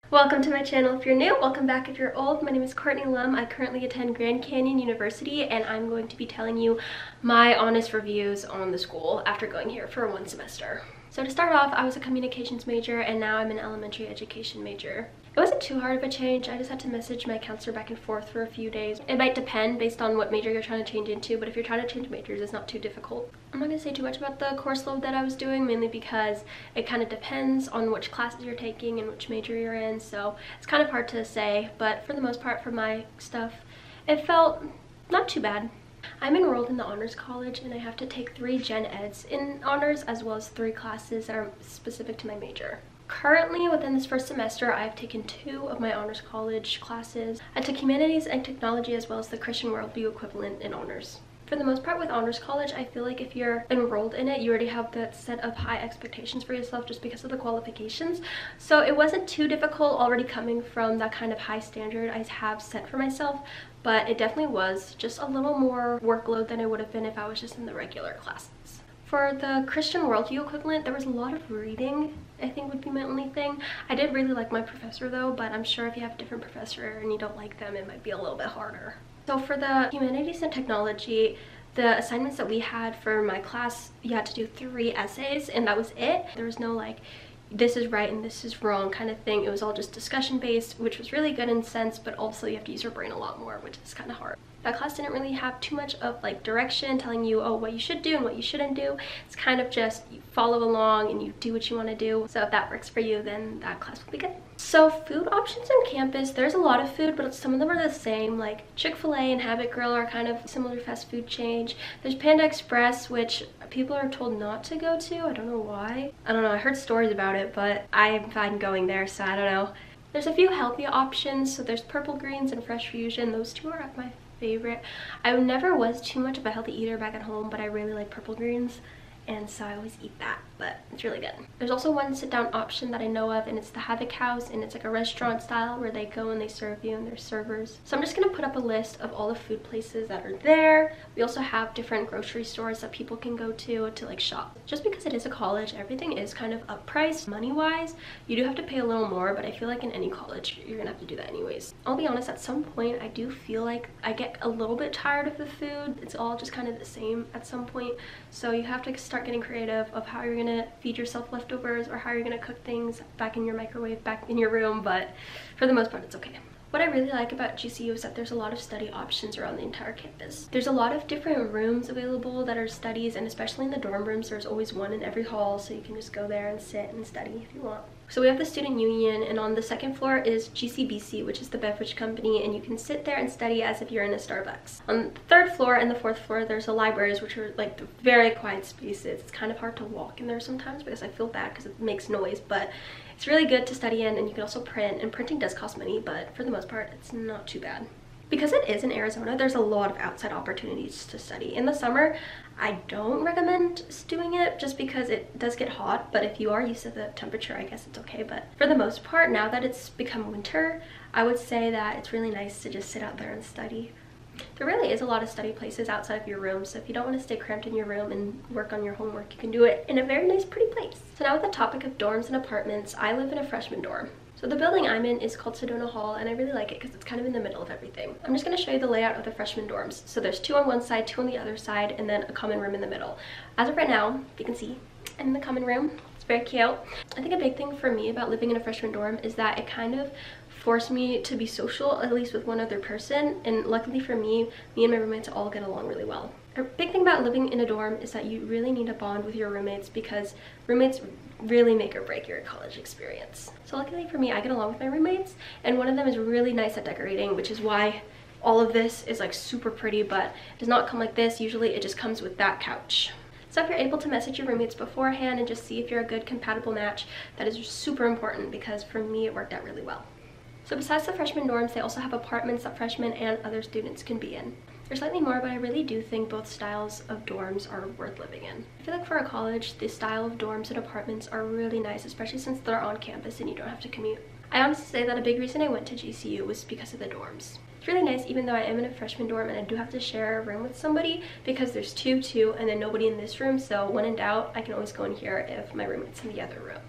Welcome to my channel if you're new. Welcome back if you're old. My name is Courtney Lum. I currently attend Grand Canyon University and I'm going to be telling you my honest reviews on the school after going here for one semester. So to start off, I was a communications major and now I'm an elementary education major. It wasn't too hard of a change. I just had to message my counselor back and forth for a few days. It might depend based on what major you're trying to change into, but if you're trying to change majors, it's not too difficult. I'm not going to say too much about the course load that I was doing, mainly because it kind of depends on which classes you're taking and which major you're in, so it's kind of hard to say, but for the most part, for my stuff, it felt not too bad. I'm enrolled in the honors college and I have to take 3 gen eds in honors as well as 3 classes that are specific to my major. Currently, within this first semester, I have taken 2 of my honors college classes. I took humanities and technology as well as the Christian worldview equivalent in honors. For the most part with honors college, I feel like if you're enrolled in it, you already have that set of high expectations for yourself just because of the qualifications. So it wasn't too difficult already coming from that kind of high standard I have set for myself, but it definitely was just a little more workload than it would have been if I was just in the regular classes. For the Christian worldview equivalent, there was a lot of reading, I think would be my only thing. I did really like my professor though, but I'm sure if you have a different professor and you don't like them, it might be a little bit harder. So for the humanities and technology, the assignments that we had for my class, you had to do 3 essays and that was it. There was no like, this is right and this is wrong kind of thing. It was all just discussion based, which was really good in a sense, but also you have to use your brain a lot more, which is kind of hard. That class didn't really have too much of like direction telling you, oh, what you should do and what you shouldn't do. It's kind of just you follow along and you do what you want to do. So if that works for you, then that class will be good. So food options on campus, there's a lot of food, but some of them are the same. Like Chick-fil-A and Habit Grill are kind of similar fast food chain. There's Panda Express, which people are told not to go to. I don't know why. I don't know, I heard stories about it, but I'm fine going there, so I don't know. There's a few healthy options. So there's Purple Greens and Fresh Fusion. Those 2 are my favorite. I never was too much of a healthy eater back at home, but I really like Purple Greens and so I always eat that, but it's really good. There's also one sit-down option that I know of and it's the Havoc House, and it's like a restaurant style where they go and they serve you and there's servers. So I'm just gonna put up a list of all the food places that are there. We also have different grocery stores that people can go to like shop. Just because it is a college, everything is kind of uppriced money-wise. You do have to pay a little more, but I feel like in any college you're gonna have to do that anyways. I'll be honest, at some point I do feel like I get a little bit tired of the food. It's all just kind of the same at some point, so you have to start getting creative of how you're gonna feed yourself leftovers or how you're gonna cook things back in your microwave, back in your room, but for the most part it's okay. What I really like about GCU is that there's a lot of study options around the entire campus. There's a lot of different rooms available that are studies, and especially in the dorm rooms, there's always one in every hall, so you can just go there and sit and study if you want. So we have the student union, and on the 2nd floor is GCBC, which is the beverage company, and you can sit there and study as if you're in a Starbucks. On the 3rd floor and the 4th floor, there's the libraries, which are like the very quiet spaces. It's kind of hard to walk in there sometimes because I feel bad because it makes noise, but it's really good to study in, and you can also print, and printing does cost money, but for the most part, it's not too bad. Because it is in Arizona, there's a lot of outside opportunities to study. In the summer, I don't recommend doing it just because it does get hot, but if you are used to the temperature, I guess it's okay. But for the most part, now that it's become winter, I would say that it's really nice to just sit out there and study. There really is a lot of study places outside of your room, so if you don't want to stay cramped in your room and work on your homework, you can do it in a very nice, pretty place. So now with the topic of dorms and apartments, I live in a freshman dorm. So the building I'm in is called Sedona Hall, and I really like it because it's kind of in the middle of everything. I'm just going to show you the layout of the freshman dorms. So there's 2 on one side, 2 on the other side, and then a common room in the middle. As of right now, you can see I'm in the common room. It's very cute. I think a big thing for me about living in a freshman dorm is that it kind of forced me to be social, at least with one other person, and luckily for me and my roommates all get along really well. A big thing about living in a dorm is that you really need to bond with your roommates because roommates really make or break your college experience. So luckily for me, I get along with my roommates, and one of them is really nice at decorating, which is why all of this is like super pretty, but it does not come like this. Usually it just comes with that couch. So if you're able to message your roommates beforehand and just see if you're a good compatible match, that is super important because for me it worked out really well. So besides the freshman dorms, they also have apartments that freshmen and other students can be in. There's slightly more, but I really do think both styles of dorms are worth living in. I feel like for a college, the style of dorms and apartments are really nice, especially since they're on campus and you don't have to commute. I honestly say that a big reason I went to GCU was because of the dorms. It's really nice, even though I am in a freshman dorm and I do have to share a room with somebody, because there's two, and then nobody in this room, so when in doubt, I can always go in here if my roommate's in the other room.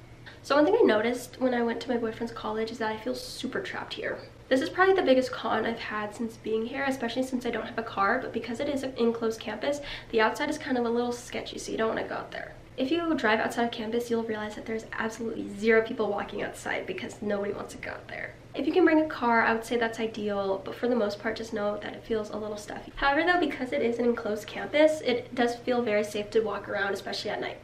So one thing I noticed when I went to my boyfriend's college is that I feel super trapped here. This is probably the biggest con I've had since being here, especially since I don't have a car, but because it is an enclosed campus, the outside is kind of a little sketchy, so you don't want to go out there. If you drive outside of campus, you'll realize that there's absolutely zero people walking outside because nobody wants to go out there. If you can bring a car, I would say that's ideal, but for the most part, just know that it feels a little stuffy. However though, because it is an enclosed campus, it does feel very safe to walk around, especially at night.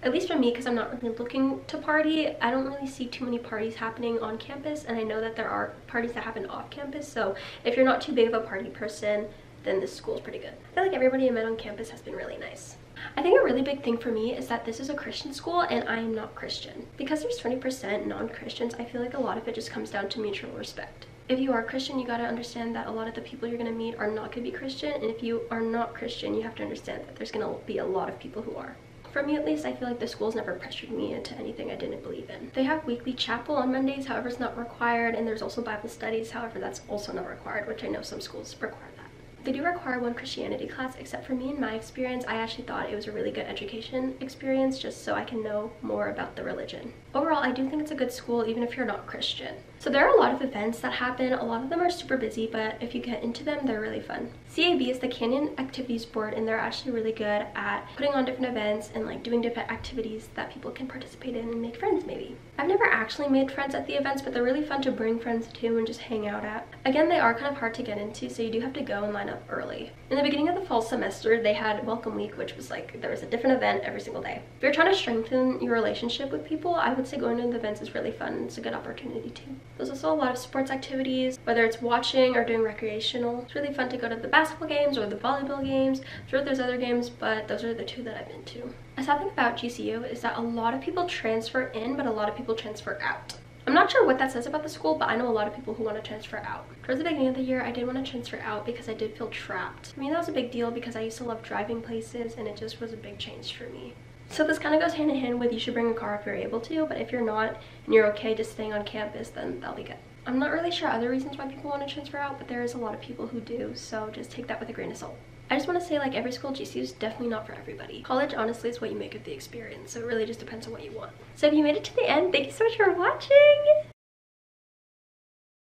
At least for me, because I'm not really looking to party, I don't really see too many parties happening on campus, and I know that there are parties that happen off campus, so if you're not too big of a party person, then this school is pretty good. I feel like everybody I met on campus has been really nice. I think a really big thing for me is that this is a Christian school and I am not Christian. Because there's 20% non-Christians, I feel like a lot of it just comes down to mutual respect. If you are Christian, you gotta understand that a lot of the people you're gonna meet are not gonna be Christian, and if you are not Christian, you have to understand that there's gonna be a lot of people who are. For me at least, I feel like the school's never pressured me into anything I didn't believe in. They have weekly chapel on Mondays, however it's not required, and there's also Bible studies, however that's also not required, which I know some schools require that. They do require one Christianity class, except for me in my experience, I actually thought it was a really good education experience just so I can know more about the religion. Overall, I do think it's a good school even if you're not Christian. So there are a lot of events that happen. A lot of them are super busy, but if you get into them, they're really fun. CAB is the Canyon Activities Board, and they're actually really good at putting on different events and like doing different activities that people can participate in and make friends maybe. I've never actually made friends at the events, but they're really fun to bring friends to and just hang out at. Again, they are kind of hard to get into, so you do have to go and line up early. In the beginning of the fall semester, they had Welcome Week, which was like there was a different event every single day. If you're trying to strengthen your relationship with people, I would say going to the events is really fun and it's a good opportunity too. There's also a lot of sports activities, whether it's watching or doing recreational. It's really fun to go to the basketball games or the volleyball games. Sure, there's other games, but those are the two that I've been to. A sad thing about GCU is that a lot of people transfer in, but a lot of people transfer out. I'm not sure what that says about the school, but I know a lot of people who want to transfer out. Towards the beginning of the year, I did want to transfer out because I did feel trapped. For me, that was a big deal because I used to love driving places and it just was a big change for me. So this kind of goes hand in hand with you should bring a car if you're able to, but if you're not and you're okay just staying on campus, then that'll be good. I'm not really sure other reasons why people want to transfer out, but there is a lot of people who do, so just take that with a grain of salt. I just want to say, like, every school at GCU is definitely not for everybody. College, honestly, is what you make of the experience, so it really just depends on what you want. So if you made it to the end, thank you so much for watching!